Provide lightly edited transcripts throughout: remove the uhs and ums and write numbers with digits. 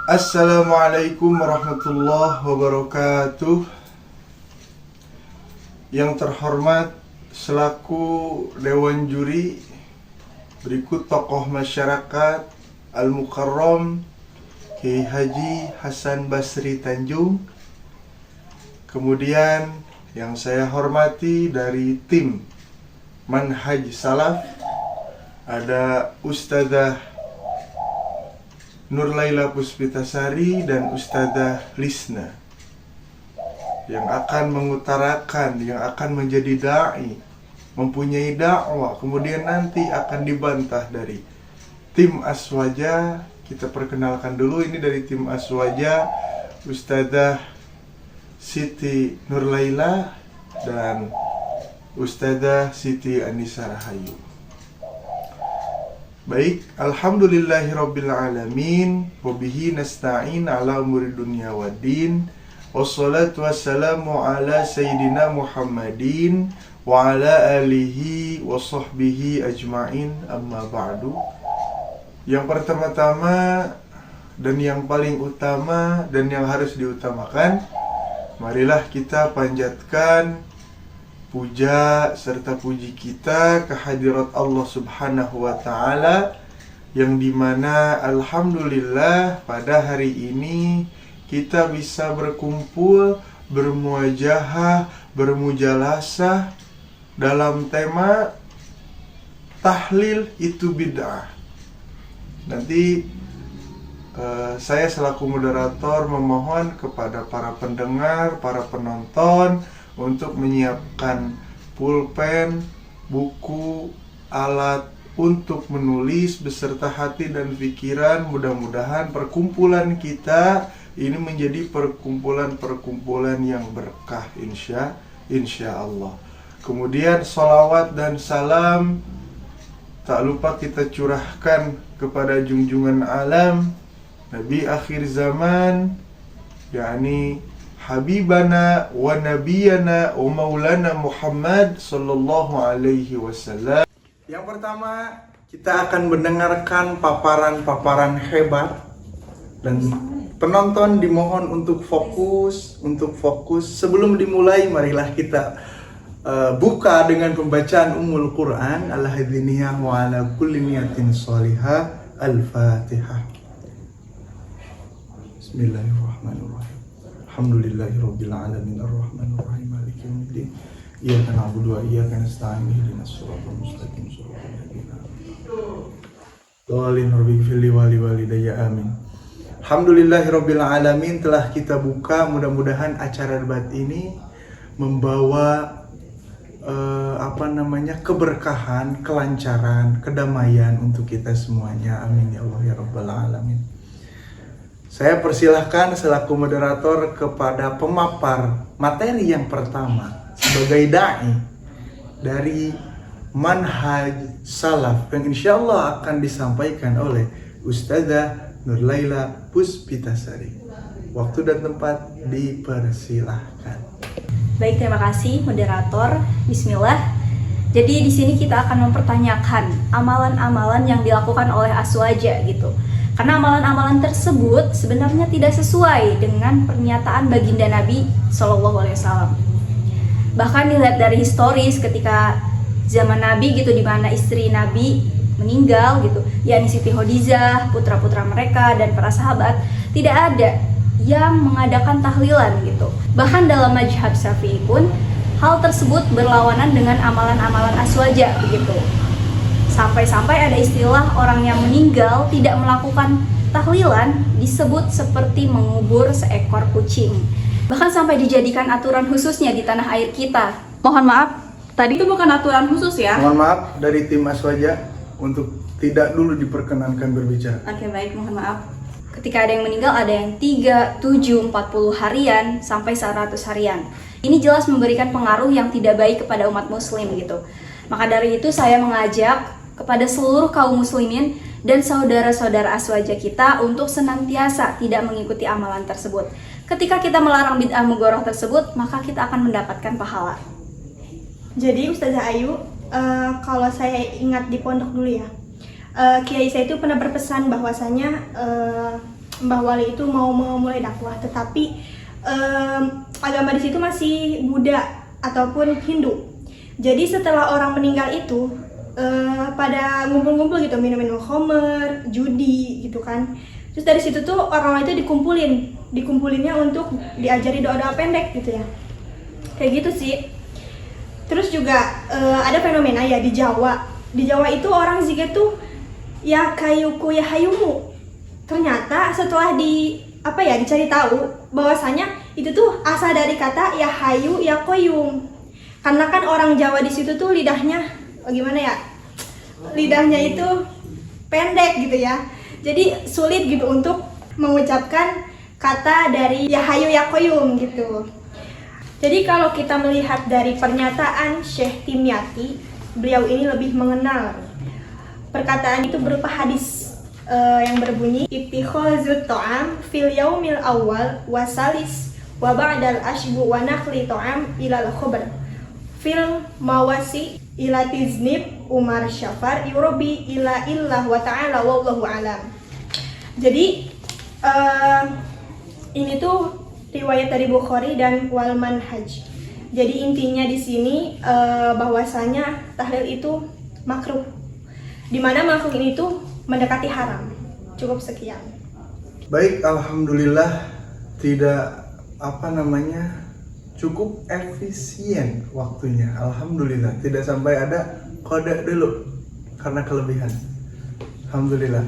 Assalamualaikum warahmatullahi wabarakatuh. Yang terhormat selaku Dewan Juri, berikut tokoh masyarakat Al-Mukarram Kiai Haji Hasan Basri Tanjung. Kemudian yang saya hormati dari tim Manhaj Salaf, ada Ustadzah Nur Laila Puspitasari dan Ustadzah Lisna yang akan mengutarakan, yang akan menjadi da'i, mempunyai dakwah, kemudian nanti akan dibantah dari tim Aswaja. Kita perkenalkan dulu, ini dari tim Aswaja, Ustadzah Siti Nur Laila dan Ustadzah Siti Anissa Rahayu. Baik, alhamdulillahirabbil alamin, wabihi nasta'in ala umuri dunya waddin, wassalatu wassalamu ala sayyidina Muhammadin wa ala alihi wa sahbihi ajma'in, amma ba'du. Yang pertama-tama dan yang paling utama dan yang harus diutamakan, marilah kita panjatkan puja serta puji kita kehadirat Allah Subhanahu wa Ta'ala, yang dimana alhamdulillah pada hari ini kita bisa berkumpul, bermuajahah, bermujalasah dalam tema tahlil itu bid'ah. Nanti saya selaku moderator memohon kepada para pendengar, para penonton untuk menyiapkan pulpen, buku, alat untuk menulis beserta hati dan pikiran. Mudah-mudahan perkumpulan kita ini menjadi perkumpulan yang berkah, insya Allah. Kemudian salawat dan salam tak lupa kita curahkan kepada junjungan alam, Nabi akhir zaman, yakni Habibana wa Nabiyana wa Maulana Muhammad sallallahu alaihi wasallam. Yang pertama, kita akan mendengarkan paparan-paparan hebat, dan penonton dimohon untuk fokus. Sebelum dimulai, marilah kita buka dengan pembacaan Ummul Quran, Al-Hadiniyah wa ala kulli niyatin shalihah. Al-Fatihah. Bismillahirrahmanirrahim. Alhamdulillahirabbil alamin arrahmanir rahim maliki yaumiddin iyyaka na'budu wa iyyaka nasta'in ihdinas siratal mustaqim siratal ladzina an'amta 'alaihim. Alhamdulillahirabbil alamin. Telah kita buka, mudah-mudahan acara debat ini membawa keberkahan, kelancaran, kedamaian untuk kita semuanya. Amin ya Allah ya rabbal alamin. Saya persilahkan selaku moderator kepada pemapar materi yang pertama sebagai da'i dari Manhaj Salaf yang insya Allah akan disampaikan oleh Ustadzah Nur Laila Puspitasari. Waktu dan tempat dipersilahkan. Baik, terima kasih moderator. Bismillah. Jadi di sini kita akan mempertanyakan amalan-amalan yang dilakukan oleh Aswaja gitu. Karena amalan-amalan tersebut sebenarnya tidak sesuai dengan pernyataan baginda Nabi SAW. Bahkan dilihat dari historis ketika zaman Nabi gitu, di mana istri Nabi meninggal gitu, yakni Siti Khadijah, putra-putra mereka dan para sahabat, tidak ada yang mengadakan tahlilan gitu. Bahkan dalam mazhab Syafi'i pun hal tersebut berlawanan dengan amalan-amalan Aswaja begitu. Sampai-sampai ada istilah orang yang meninggal tidak melakukan tahlilan disebut seperti mengubur seekor kucing. Bahkan sampai dijadikan aturan khususnya di tanah air kita. Mohon maaf, tadi itu bukan aturan khusus ya. Mohon maaf dari tim Aswaja untuk tidak dulu diperkenankan berbicara. Oke, baik, mohon maaf. Ketika ada yang meninggal, ada yang 3, 7, 40 harian sampai 100 harian. Ini jelas memberikan pengaruh yang tidak baik kepada umat muslim gitu. Maka dari itu saya mengajak kepada seluruh kaum muslimin dan saudara-saudara Aswaja kita untuk senantiasa tidak mengikuti amalan tersebut. Ketika kita melarang bid'ah mugoroh tersebut, maka kita akan mendapatkan pahala. Jadi Ustazah Ayu, kalau saya ingat di pondok dulu ya, Kiai saya itu pernah berpesan bahwasanya Mbah Wali itu mau memulai dakwah, tetapi agama di situ masih Buddha ataupun Hindu. Jadi setelah orang meninggal itu pada ngumpul-ngumpul gitu, minum-minum khamr, judi gitu kan. Terus dari situ tuh orang-orang itu dikumpulinnya untuk diajari doa-doa pendek gitu ya. Kayak gitu sih. Terus juga ada fenomena ya di Jawa. Di Jawa itu orang zikir tuh ya kayuku ya hayumu. Ternyata setelah dicari tahu bahwasanya itu tuh asal dari kata ya hayu ya koyum. Karena kan orang Jawa di situ tuh lidahnya lidahnya itu pendek gitu ya. Jadi sulit gitu untuk mengucapkan kata dari ya hayu ya koyum gitu. Jadi kalau kita melihat dari pernyataan Syekh Timyati, beliau ini lebih mengenal. Perkataan itu berupa hadis yang berbunyi ittikhazut ta'am fil yaumil awal wasalis wa ba'dal ashbu wa nakhli ta'am ilal khubar fil mawasi ila tiznib umar syafar yurobi ila illah wa ta'ala wallahu alam. Jadi ini tuh riwayat dari Bukhari dan wal manhaj. Jadi intinya di sini bahwasanya tahlil itu makruh, dimana makruh ini tuh mendekati haram. Cukup sekian. Baik, alhamdulillah tidak cukup efisien waktunya. Alhamdulillah tidak sampai ada kode dulu karena kelebihan. Alhamdulillah.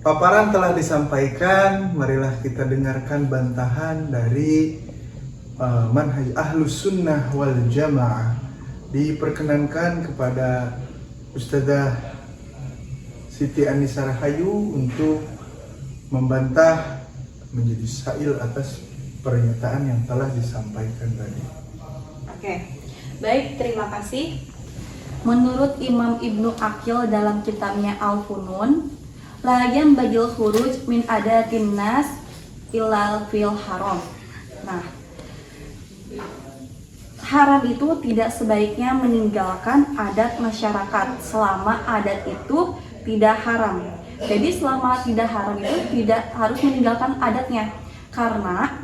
Paparan telah disampaikan, marilah kita dengarkan bantahan dari manhaj Ahlus Sunnah wal Jamaah. Diperkenankan kepada Ustazah Siti Anisa Rahayu untuk membantah menjadi sa'il atas pernyataan yang telah disampaikan tadi. Oke, baik, terima kasih. Menurut Imam Ibnu Aqil dalam kitabnya Al-Funun, la yanbagil khuruj min adatin nas ilal fil haram. Nah, haram itu tidak sebaiknya meninggalkan adat masyarakat selama adat itu tidak haram. Jadi selama tidak haram itu tidak harus meninggalkan adatnya. Karena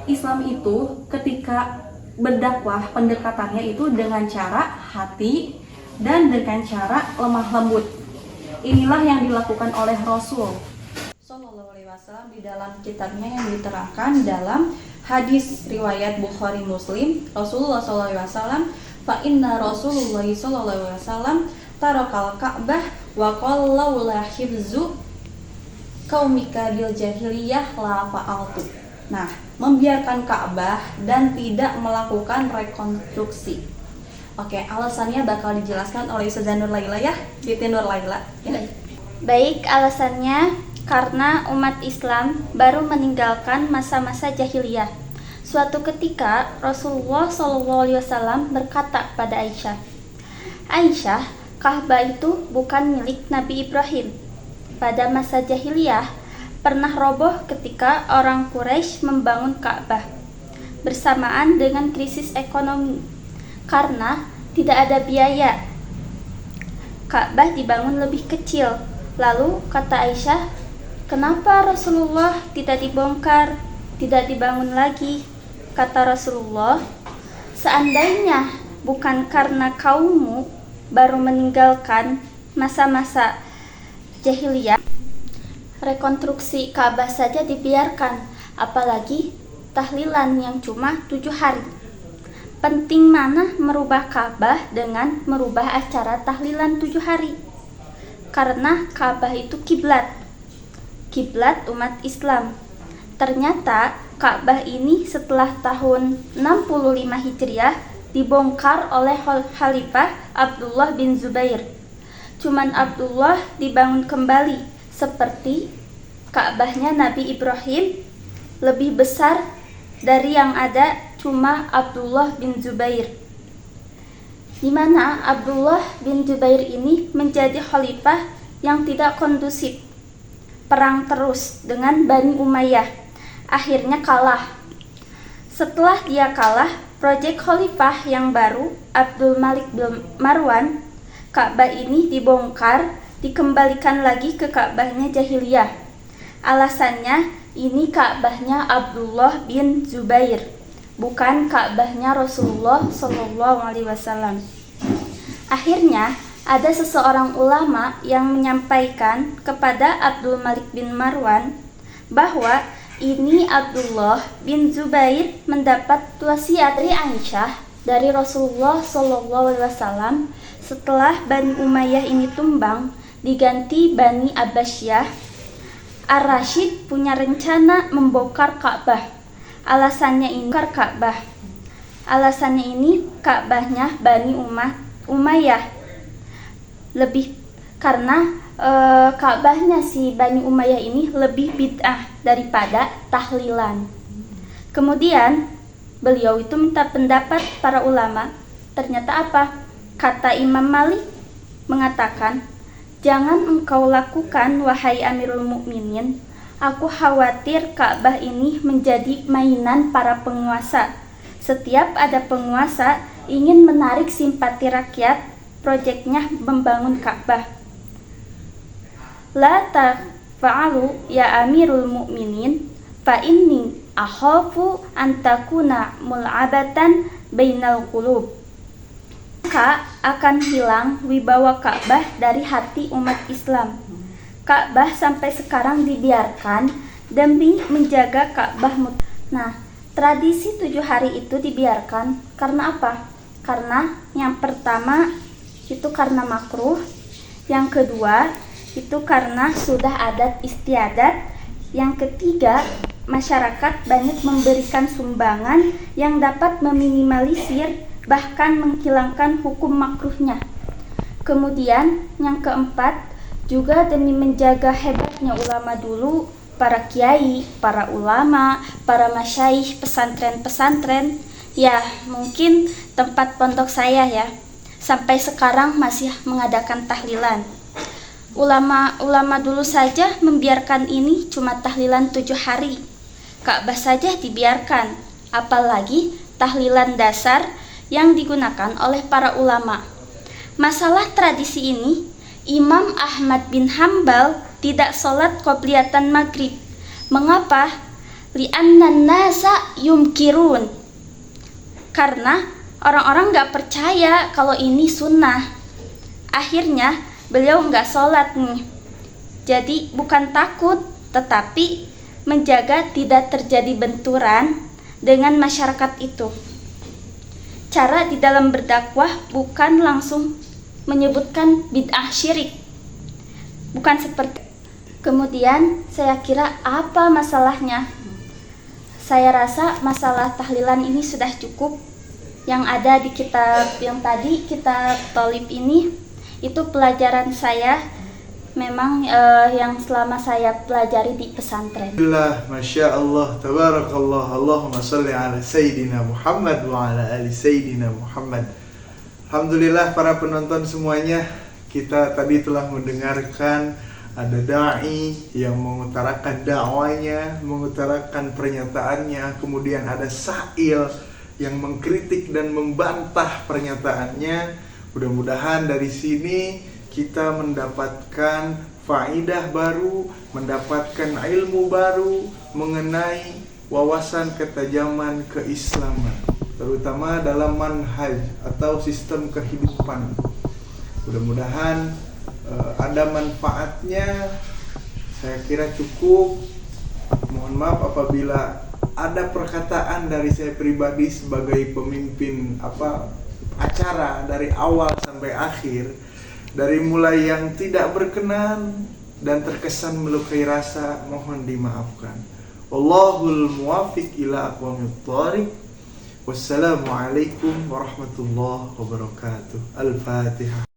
Islam itu ketika berdakwah pendekatannya itu dengan cara hati dan dengan cara lemah lembut. Inilah yang dilakukan oleh Rasul Sallallahu Alaihi Wasallam di dalam kitabnya yang diterangkan dalam hadis riwayat Bukhari Muslim. Rasulullah Sallallahu Alaihi Wasallam, fa inna Rasulullah Sallallahu Alaihi Wasallam tarakal Ka'bah wa qallau la hifzu qaumika bil jahiliyah la fa'altu. Nah, membiarkan Ka'bah dan tidak melakukan rekonstruksi. Oke, alasannya bakal dijelaskan oleh Ustazah Nur Laila ya. Binti Nur Laila. Ya. Baik, alasannya karena umat Islam baru meninggalkan masa-masa jahiliyah. Suatu ketika Rasulullah SAW berkata pada Aisyah, Aisyah, Ka'bah itu bukan milik Nabi Ibrahim. Pada masa jahiliyah pernah roboh ketika orang Quraisy membangun Ka'bah bersamaan dengan krisis ekonomi. Karena tidak ada biaya, Ka'bah dibangun lebih kecil. Lalu kata Aisyah, kenapa Rasulullah tidak dibongkar, tidak dibangun lagi? Kata Rasulullah, seandainya bukan karena kaummu baru meninggalkan masa-masa jahiliyah, rekonstruksi Ka'bah saja dibiarkan, apalagi tahlilan yang cuma 7 hari. Penting mana merubah Ka'bah dengan merubah acara tahlilan 7 hari? Karena Ka'bah itu kiblat umat Islam. Ternyata Ka'bah ini setelah tahun 65 Hijriah dibongkar oleh Khalifah Abdullah bin Zubair. Cuman Abdullah dibangun kembali seperti Ka'bahnya Nabi Ibrahim, lebih besar dari yang ada cuma Abdullah bin Zubair, di mana Abdullah bin Zubair ini menjadi khalifah yang tidak kondusif, perang terus dengan Bani Umayyah, akhirnya kalah. Setelah dia kalah, proyek khalifah yang baru Abdul Malik bin Marwan, Ka'bah ini dibongkar, dikembalikan lagi ke Ka'bahnya jahiliyah. Alasannya, ini Ka'bahnya Abdullah bin Zubair, bukan Ka'bahnya Rasulullah SAW. Akhirnya, ada seseorang ulama yang menyampaikan kepada Abdul Malik bin Marwan bahwa ini Abdullah bin Zubair mendapat wasiat dari Aisyah dari Rasulullah SAW setelah Bani Umayyah ini tumbang diganti Bani Abbasiyah. Ar-Rasyid punya rencana membongkar Ka'bah. Alasannya ini Ka'bahnya Bani Umayyah. Lebih karena Ka'bahnya si Bani Umayyah ini lebih bid'ah daripada tahlilan. Kemudian beliau itu minta pendapat para ulama. Ternyata apa? Kata Imam Malik mengatakan, "Jangan engkau lakukan wahai Amirul Mukminin. Aku khawatir Ka'bah ini menjadi mainan para penguasa. Setiap ada penguasa ingin menarik simpati rakyat, proyeknya membangun Ka'bah. La tafa'alu ya Amirul Mukminin, fa inni akhafu an takuna mul'abatan bainal qulub." Maka akan hilang wibawa Ka'bah dari hati umat Islam. Ka'bah sampai sekarang dibiarkan demi menjaga Ka'bah. Nah, tradisi 7 hari itu dibiarkan karena apa? Karena yang pertama itu karena makruh, yang kedua itu karena sudah adat istiadat, yang ketiga masyarakat banyak memberikan sumbangan yang dapat meminimalisir bahkan menghilangkan hukum makruhnya. Kemudian yang keempat juga demi menjaga hebatnya ulama dulu, para kiai, para ulama, para masyaikh pesantren-pesantren. Ya, mungkin tempat pondok saya ya, sampai sekarang masih mengadakan tahlilan. Ulama dulu saja membiarkan ini cuma tahlilan 7 hari. Ka'bah saja dibiarkan, apalagi tahlilan dasar yang digunakan oleh para ulama. Masalah tradisi ini, Imam Ahmad bin Hambal tidak sholat qobliyatan maghrib. Mengapa? Li'annan nasa yumkirun. Karena orang-orang gak percaya kalau ini sunnah. Akhirnya beliau gak sholat nih. Jadi bukan takut, tetapi menjaga tidak terjadi benturan dengan masyarakat itu. Cara di dalam berdakwah bukan langsung menyebutkan bid'ah syirik. Bukan seperti. Kemudian saya kira apa masalahnya? Saya rasa masalah tahlilan ini sudah cukup. Yang ada di kitab yang tadi, kitab Thalib ini, itu pelajaran saya memang yang selama saya pelajari di pesantren. Alhamdulillah, Masya Allah, Tabarakallah, Allahumma salli ala Sayyidina Muhammad wa ala ali Sayyidina Muhammad. Alhamdulillah para penonton semuanya, kita tadi telah mendengarkan ada da'i yang mengutarakan dakwanya, mengutarakan pernyataannya, kemudian ada sa'il yang mengkritik dan membantah pernyataannya. Mudah-mudahan dari sini kita mendapatkan faidah baru, mendapatkan ilmu baru mengenai wawasan ketajaman keislaman, terutama dalam manhaj atau sistem kehidupan. Mudah-mudahan ada manfaatnya. Saya kira cukup. Mohon maaf apabila ada perkataan dari saya pribadi sebagai pemimpin acara dari awal sampai akhir, dari mulai yang tidak berkenan dan terkesan melukai rasa, mohon dimaafkan. Wallahul muwafiq ila aqwamit thoriq. Wassalamualaikum warahmatullahi wabarakatuh. Al-Fatihah.